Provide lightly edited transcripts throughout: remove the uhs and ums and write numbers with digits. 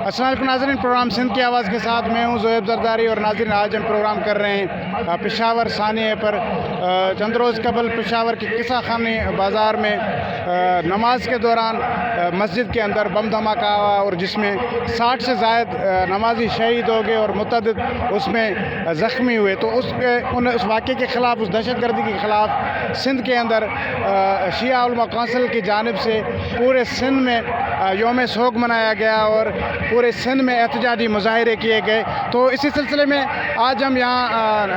السلام علیکم ناظرین، پروگرام سندھ کی آواز کے ساتھ میں ہوں زہیب زرداری، اور ناظرین آج ہم پروگرام کر رہے ہیں پشاور ثانیہ پر۔ چند روز قبل پشاور کے قصہ خانی بازار میں نماز کے دوران مسجد کے اندر بم دھماکہ ہوا، اور جس میں 60 سے زائد نمازی شہید ہو گئے اور متعدد اس میں زخمی ہوئے۔ تو اس واقعے کے خلاف، اس دہشت گردی کے خلاف سندھ کے اندر شیعہ علماء کونسل کی جانب سے پورے سندھ میں یوم سوگ منایا گیا اور پورے سندھ میں احتجاجی مظاہرے کیے گئے۔ تو اسی سلسلے میں آج ہم یہاں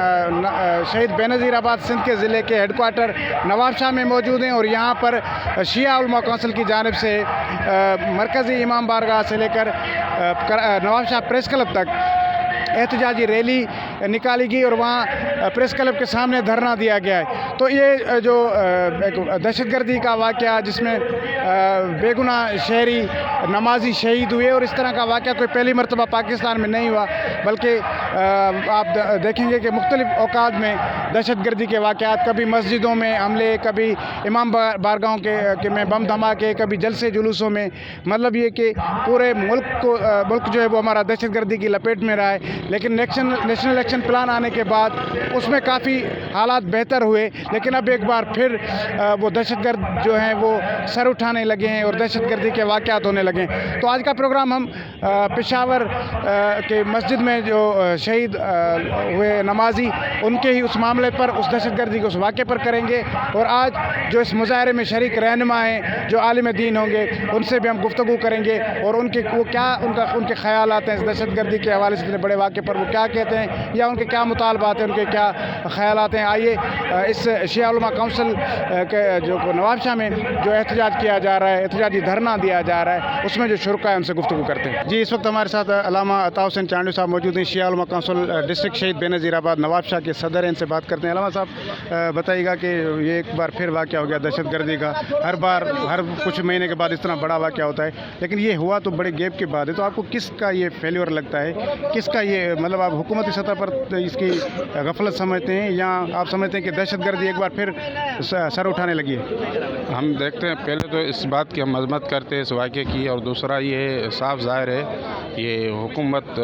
شہید بے نظیر آباد سندھ کے ضلع کے ہیڈ کوارٹر نواب شاہ میں موجود ہیں، اور یہاں پر شیعہ علماء کونسل کی جانب سے مرکزی امام بارگاہ سے لے کر نواب شاہ پریس کلب تک احتجاجی ریلی نکالی گئی، اور وہاں پریس کلب کے سامنے دھرنا دیا گیا ہے۔ تو یہ جو دہشت گردی کا واقعہ جس میں بے گناہ شہری نمازی شہید ہوئے، اور اس طرح کا واقعہ کوئی پہلی مرتبہ پاکستان میں نہیں ہوا، بلکہ آپ دیکھیں گے کہ مختلف اوقات میں دہشت گردی کے واقعات، کبھی مسجدوں میں حملے، کبھی امام بارگاہوں کے میں بم دھماکے، کبھی جلسے جلوسوں میں، مطلب یہ کہ پورے ملک جو ہے وہ ہمارا دہشت گردی کی لپیٹ میں رہا ہے۔ لیکن نیشنل ایکشن پلان آنے کے بعد اس میں کافی حالات بہتر ہوئے، لیکن اب ایک بار پھر وہ دہشت گرد جو ہیں وہ سر اٹھانے لگے ہیں اور دہشت گردی کے واقعات ہونے لگے ہیں۔ تو آج کا پروگرام ہم پشاور کے مسجد میں جو شہید ہوئے نمازی، ان کے ہی اس معاملے پر، اس دہشت گردی کے اس واقعے پر کریں گے، اور آج جو اس مظاہرے میں شریک رہنما ہیں، جو عالم دین ہوں گے، ان سے بھی ہم گفتگو کریں گے، اور ان کے خیالات ہیں اس دہشت گردی کے حوالے سے اتنے بڑے واقعے پر، وہ کیا کہتے ہیں یا ان کے کیا مطالبات ہیں، ان کے کیا خیالات ہیں۔ آئیے اس شیعہ علماء کونسل کے جو نواب شاہ میں جو احتجاج کیا جا رہا ہے، احتجاجی دھرنا دیا جا رہا ہے، اس میں جو شرکا ہے ان سے گفتگو کرتے ہیں۔ جی، اس وقت ہمارے ساتھ علامہ عطا حسین چانڈیو صاحب موجود ہیں، شیعہ علماء کونسل ڈسٹرکٹ شہید بے نظیر آباد نواب شاہ کے صدر ہیں، ان سے بات کرتے ہیں۔ علامہ صاحب بتائیے گا کہ یہ ایک بار پھر واقعہ ہو گیا دہشت گردی کا، ہر کچھ مہینے کے بعد اس طرح بڑا واقعہ ہوتا ہے، لیکن یہ ہوا تو بڑے گیپ کے بعد ہے۔ تو آپ کو کس کا یہ فیلیور لگتا ہے، کس کا یہ مطلب آپ حکومتی سطح پر اس کی غفلت سمجھتے ہیں، یا آپ سمجھتے ہیں کہ دہشت گردی ایک بار پھر سر اٹھانے لگی ہے؟ ہم دیکھتے ہیں، پہلے تو اس بات کی ہم مذمت کرتے ہیں اس واقعے کی، اور دوسرا یہ صاف ظاہر ہے یہ حکومت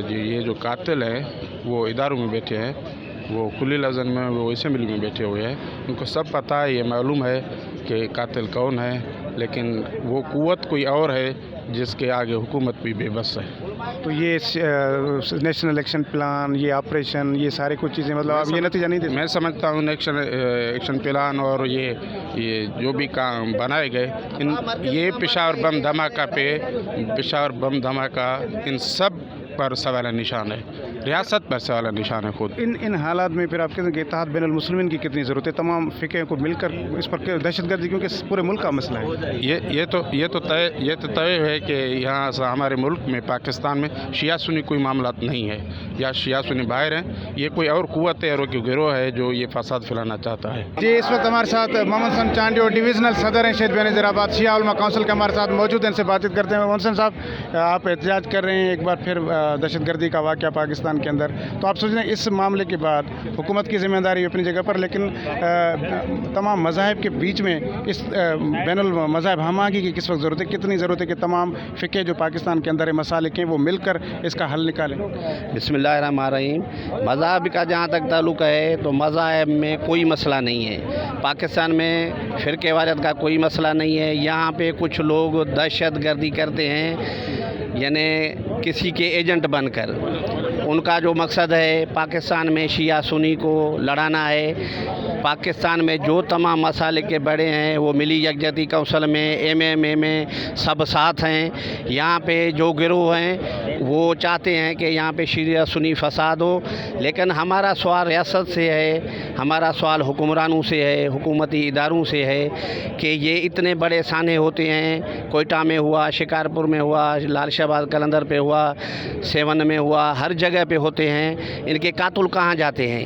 یہ جو قاتل ہیں وہ اداروں میں بیٹھے ہیں، وہ کلی لزن میں، وہ اسمبلی میں بیٹھے ہوئے ہیں، ان کو سب پتہ ہے، یہ معلوم ہے کہ قاتل کون ہے، لیکن وہ قوت کوئی اور ہے جس کے آگے حکومت بھی بے بس ہے۔ تو یہ نیشنل ایکشن پلان، یہ آپریشن، یہ سارے کچھ چیزیں، مطلب آپ یہ نتیجہ نہیں دیتے؟ میں سمجھتا ہوں ایکشن پلان اور یہ جو بھی کام بنائے گئے، یہ پشاور بم دھماکہ ان سب پر سوال نشان ہے، ریاست پر سوال نشان ہے خود۔ ان حالات میں پھر آپ کہتے ہیں کہ اتحاد بین المسلمین کی کتنی ضرورت ہے، تمام فقہ کو مل کر اس پر دہشت گردی، کیونکہ پورے ملک کا مسئلہ ہے۔ یہ تو طے ہے کہ یہاں ہمارے ملک میں، پاکستان میں شیعہ سنی کوئی معاملات نہیں ہے، یا شیعہ سنی باہر ہیں، یہ کوئی اور قوت ہے اور کوئی گروہ ہے جو یہ فساد پھیلانا چاہتا ہے۔ جی، اس وقت ہمارے ساتھ محمد حسن چانڈیو ڈویژنل صدر ہیں شہید بے نظیر آباد شیعہ علماء کونسل کے، ہمارے ساتھ موجود ہیں، ان سے بات چیت کرتے ہیں۔ محمد حسن صاحب، آپ احتجاج کر رہے ہیں ایک بار پھر دہشت گردی کا واقعہ پاکستان کے اندر، تو آپ سوچ رہے ہیں اس معاملے کے بعد حکومت کی ذمہ داری اپنی جگہ پر، لیکن تمام مذاہب کے بیچ میں اس بین المذاہب ہم آہنگی کی کس وقت ضرورت ہے، کتنی ضرورت ہے کہ تمام فقہ جو پاکستان کے اندر مسالک ہیں وہ مل کر اس کا حل نکالیں؟ بسم اللہ الرحمن الرحیم۔ مذہب کا جہاں تک تعلق ہے تو مذاہب میں کوئی مسئلہ نہیں ہے، پاکستان میں فرقے واریت کا کوئی مسئلہ نہیں ہے۔ یہاں پہ کچھ لوگ دہشت گردی کرتے ہیں، یعنی کسی کے ایجنٹ بن کر، ان کا جو مقصد ہے پاکستان میں شیعہ سنی کو لڑانا ہے۔ پاکستان میں جو تمام مسالک کے بڑے ہیں وہ ملی یکجہتی کونسل میں، ایم ایم اے میں سب ساتھ ہیں۔ یہاں پہ جو گروہ ہیں وہ چاہتے ہیں کہ یہاں پہ شیعہ سنی فساد ہو، لیکن ہمارا سوال ریاست سے ہے، ہمارا سوال حکمرانوں سے ہے، حکومتی اداروں سے ہے کہ یہ اتنے بڑے سانے ہوتے ہیں، کوئٹہ میں ہوا، شکارپور میں ہوا، لال شہباز قلندر پہ ہوا، سیون میں ہوا، ہر جگہ پہ ہوتے ہیں، ان کے قاتل کہاں جاتے ہیں؟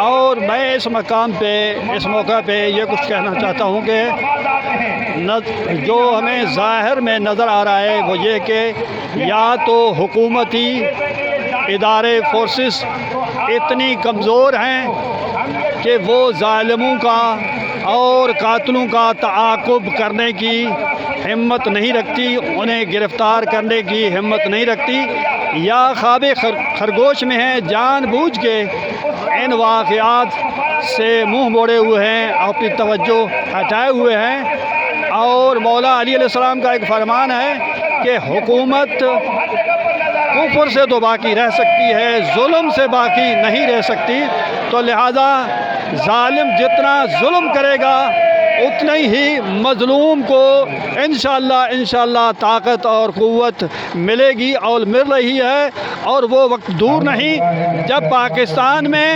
اور میں اس مقام پہ اس موقع پہ یہ کچھ کہنا چاہتا ہوں کہ جو ہمیں ظاہر میں نظر آ رہا ہے وہ یہ کہ یا تو حکومتی ادارے فورسز اتنی کمزور ہیں کہ وہ ظالموں کا اور قاتلوں کا تعاقب کرنے کی ہمت نہیں رکھتی، انہیں گرفتار کرنے کی ہمت نہیں رکھتی، یا خواب خرگوش میں ہیں، جان بوجھ کے ان واقعات سے منہ موڑے ہوئے ہیں، اپنی توجہ ہٹائے ہوئے ہیں۔ اور مولا علی علیہ السلام کا ایک فرمان ہے کہ حکومت کفر سے تو باقی رہ سکتی ہے، ظلم سے باقی نہیں رہ سکتی، تو لہذا ظالم جتنا ظلم کرے گا اتنا ہی مظلوم کو انشاءاللہ طاقت اور قوت ملے گی، اور مل رہی ہے، اور وہ وقت دور نہیں جب پاکستان میں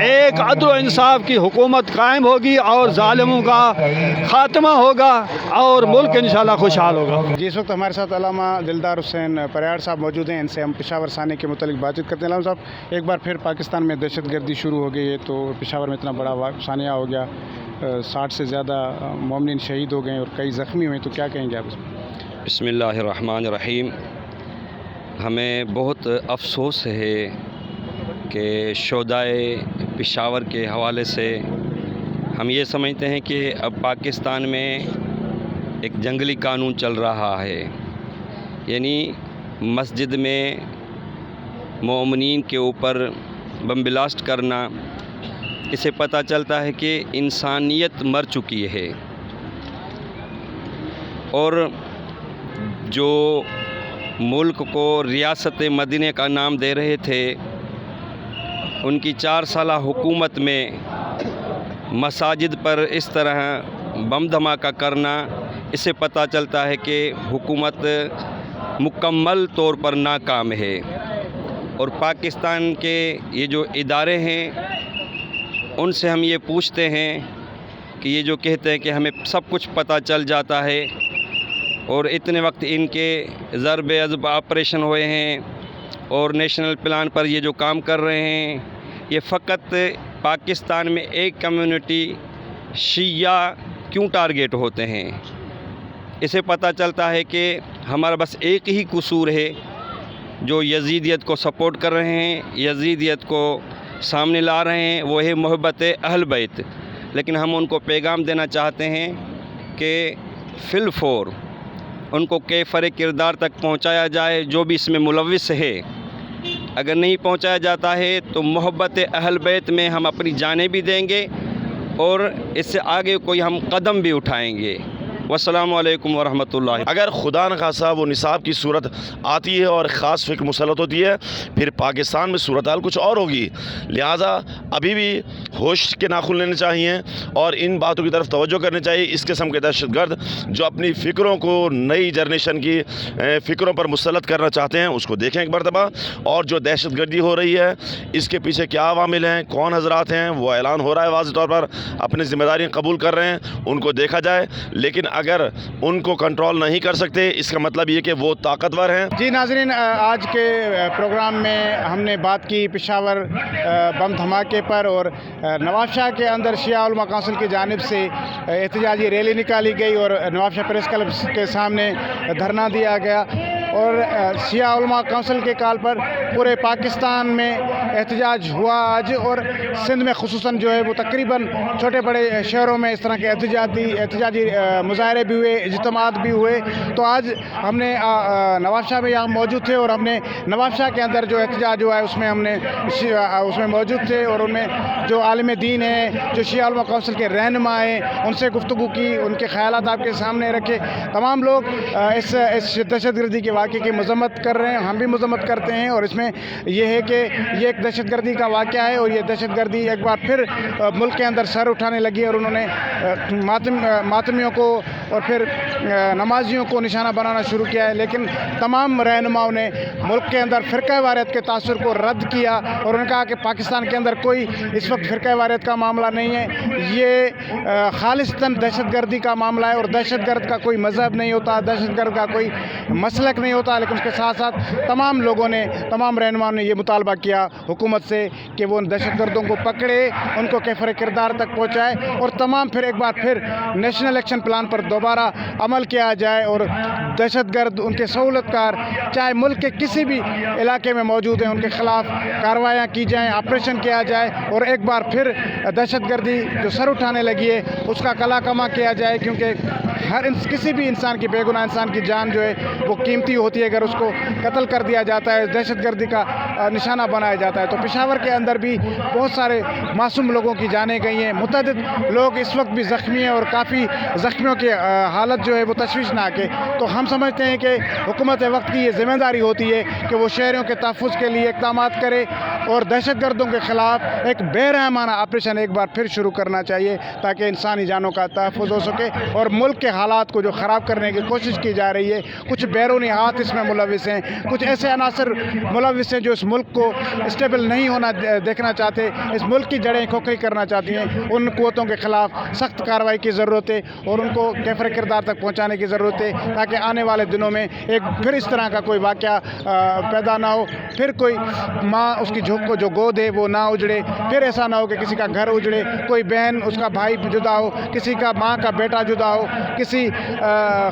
ایک عدل و انصاف کی حکومت قائم ہوگی اور ظالموں کا خاتمہ ہوگا اور ملک انشاءاللہ خوشحال ہوگا۔ جی، اس وقت ہمارے ساتھ علامہ دلدار حسین پریار صاحب موجود ہیں، ان سے ہم پشاور ثانی کے متعلق بات چیت کرتے ہیں۔ علامہ صاحب، ایک بار پھر پاکستان میں دہشت گردی شروع ہو گئی ہے، تو پشاور میں اتنا بڑا ثانیہ ہو گیا، 60 سے زیادہ مومنین شہید ہو گئے اور کئی زخمی ہوئے، تو کیا کہیں گے آپ اس میں؟ بسم اللہ الرحمن الرحیم۔ ہمیں بہت افسوس ہے کہ شہدائے پشاور کے حوالے سے ہم یہ سمجھتے ہیں کہ اب پاکستان میں ایک جنگلی قانون چل رہا ہے، یعنی مسجد میں مومنین کے اوپر بم بلاسٹ کرنا، اسے پتہ چلتا ہے کہ انسانیت مر چکی ہے۔ اور جو ملک کو ریاست مدینہ کا نام دے رہے تھے، ان کی 4 سالہ حکومت میں مساجد پر اس طرح بم دھماکہ کرنا، اسے پتہ چلتا ہے کہ حکومت مکمل طور پر ناکام ہے۔ اور پاکستان کے یہ جو ادارے ہیں، ان سے ہم یہ پوچھتے ہیں کہ یہ جو کہتے ہیں کہ ہمیں سب کچھ پتہ چل جاتا ہے، اور اتنے وقت ان کے ضرب عضب آپریشن ہوئے ہیں اور نیشنل پلان پر یہ جو کام کر رہے ہیں، یہ فقط پاکستان میں ایک کمیونٹی شیعہ کیوں ٹارگیٹ ہوتے ہیں؟ اسے پتہ چلتا ہے کہ ہمارا بس ایک ہی قصور ہے، جو یزیدیت کو سپورٹ کر رہے ہیں، یزیدیت کو سامنے لا رہے ہیں، وہ ہے محبت اہل بیت۔ لیکن ہم ان کو پیغام دینا چاہتے ہیں کہ فی الفور ان کو کیفر کردار تک پہنچایا جائے، جو بھی اس میں ملوث ہے۔ اگر نہیں پہنچایا جاتا ہے تو محبت اہل بیت میں ہم اپنی جانیں بھی دیں گے، اور اس سے آگے کوئی ہم قدم بھی اٹھائیں گے۔ والسلام علیکم ورحمۃ اللہ۔ اگر خدا نخواستہ وہ نصاب کی صورت آتی ہے اور خاص فکر مسلط ہوتی ہے، پھر پاکستان میں صورتحال کچھ اور ہوگی۔ لہٰذا ابھی بھی ہوش کے ناخن لینے چاہیے اور ان باتوں کی طرف توجہ کرنی چاہیے۔ اس قسم کے دہشت گرد جو اپنی فکروں کو نئی جنریشن کی فکروں پر مسلط کرنا چاہتے ہیں، اس کو دیکھیں ایک مرتبہ، اور جو دہشت گردی ہو رہی ہے اس کے پیچھے کیا عوامل ہیں، کون حضرات ہیں، وہ اعلان ہو رہا ہے واضح طور پر، اپنی ذمہ داریاں قبول کر رہے ہیں، ان کو دیکھا جائے۔ لیکن اگر ان کو کنٹرول نہیں کر سکتے، اس کا مطلب یہ کہ وہ طاقتور ہیں۔ جی ناظرین، آج کے پروگرام میں ہم نے بات کی پشاور بم دھماکے پر، اور نواب شاہ کے اندر شیعہ علماء کونسل کی جانب سے احتجاجی ریلی نکالی گئی اور نواب شاہ پریس کلب کے سامنے دھرنا دیا گیا، اور شیعہ علماء کونسل کے کال پر پورے پاکستان میں احتجاج ہوا آج، اور سندھ میں خصوصاً جو ہے وہ تقریباً چھوٹے بڑے شہروں میں اس طرح کے احتجاجی مظاہرے بھی ہوئے، اجتماعات بھی ہوئے۔ تو آج ہم نے نواب شاہ میں یہاں موجود تھے، اور ہم نے نواب شاہ کے اندر جو احتجاج ہوا ہے اس میں موجود تھے، اور ان میں جو عالم دین ہیں، جو شیعہ علماء کونسل کے رہنما ہیں، ان سے گفتگو کی، ان کے خیالات آپ کے سامنے رکھے۔ تمام لوگ اس دہشت گردی کے واقعے کی مذمت کر رہے ہیں، ہم بھی مذمت کرتے ہیں، اور اس میں یہ ہے کہ یہ ایک دہشت گردی کا واقعہ ہے، اور یہ دہشت گردی ایک بار پھر ملک کے اندر سر اٹھانے لگی، اور انہوں نے ماتمیوں کو اور پھر نمازیوں کو نشانہ بنانا شروع کیا ہے۔ لیکن تمام رہنماؤں نے ملک کے اندر فرقہ واریت کے تاثر کو رد کیا، اور انہوں نے کہا کہ پاکستان کے اندر کوئی اس وقت فرقہ واریت کا معاملہ نہیں ہے، یہ خالصتاً دہشت گردی کا معاملہ ہے، اور دہشت گرد کا کوئی مذہب نہیں ہوتا، دہشت گرد کا کوئی مسلک نہیں نہیں ہوتا، لیکن اس کے ساتھ ساتھ تمام لوگوں نے، تمام رہنماؤں نے یہ مطالبہ کیا حکومت سے کہ وہ ان دہشت گردوں کو پکڑے، ان کو کیفر کردار تک پہنچائے اور تمام پھر ایک بار پھر نیشنل ایکشن پلان پر دوبارہ عمل کیا جائے اور دہشت گرد، ان کے سہولت کار چاہے ملک کے کسی بھی علاقے میں موجود ہیں، ان کے خلاف کارروائیاں کی جائیں، آپریشن کیا جائے اور ایک بار پھر دہشت گردی جو سر اٹھانے لگی ہے اس کا کلا کما کیا جائے، کیونکہ کسی بھی انسان کی، بے گناہ انسان کی جان جو ہے وہ قیمتی ہوتی ہے، اگر اس کو قتل کر دیا جاتا ہے، دہشت گردی کا نشانہ بنایا جاتا ہے۔ تو پشاور کے اندر بھی بہت سارے معصوم لوگوں کی جانیں گئی ہیں، متعدد لوگ اس وقت بھی زخمی ہیں اور کافی زخمیوں کی حالت جو ہے وہ تشویشناک ہے۔ تو ہم سمجھتے ہیں کہ حکومت وقت کی یہ ذمہ داری ہوتی ہے کہ وہ شہریوں کے تحفظ کے لیے اقدامات کرے اور دہشت گردوں کے خلاف ایک بے رحمانہ آپریشن ایک بار پھر شروع کرنا چاہیے تاکہ انسانی جانوں کا تحفظ ہو سکے اور ملک کے حالات کو جو خراب کرنے کی کوشش کی جا رہی ہے، کچھ بیرونی ہاتھ اس میں ملوث ہیں، کچھ ایسے عناصر ملوث ہیں جو اس ملک کو اسٹیبل نہیں ہونا دیکھنا چاہتے، اس ملک کی جڑیں کھوکھری کرنا چاہتی ہیں، ان قوتوں کے خلاف سخت کارروائی کی ضرورت ہے اور ان کو کیفر کردار تک پہنچانے کی ضرورت ہے تاکہ آنے والے دنوں میں ایک پھر اس طرح کا کوئی واقعہ پیدا نہ ہو، پھر کوئی ماں اس کی جھوک کو جو گود ہے وہ نہ اجڑے، پھر ایسا نہ ہو کہ کسی کا گھر اجڑے، کوئی بہن اس کا بھائی جدا ہو، کسی کا ماں کا بیٹا جدا ہو، کسی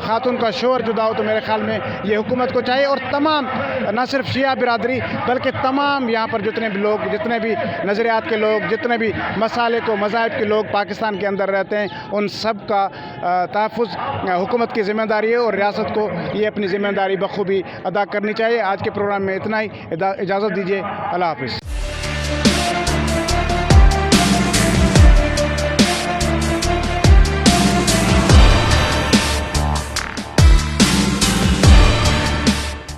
خاتون کا شوہر جدا ہو۔ تو میرے خیال میں یہ حکومت کو چاہیے اور تمام، نہ صرف شیعہ برادری بلکہ تمام یہاں پر جتنے بھی لوگ، جتنے بھی نظریات کے لوگ، جتنے بھی مسالک و مذاہب کے لوگ پاکستان کے اندر رہتے ہیں، ان سب کا تحفظ حکومت کی ذمہ داری ہے اور ریاست کو یہ اپنی ذمہ داری بخوبی ادا کرنی چاہیے۔ آج کے پروگرام میں اتنا ہی، اجازت دیجیے، اللہ حافظ۔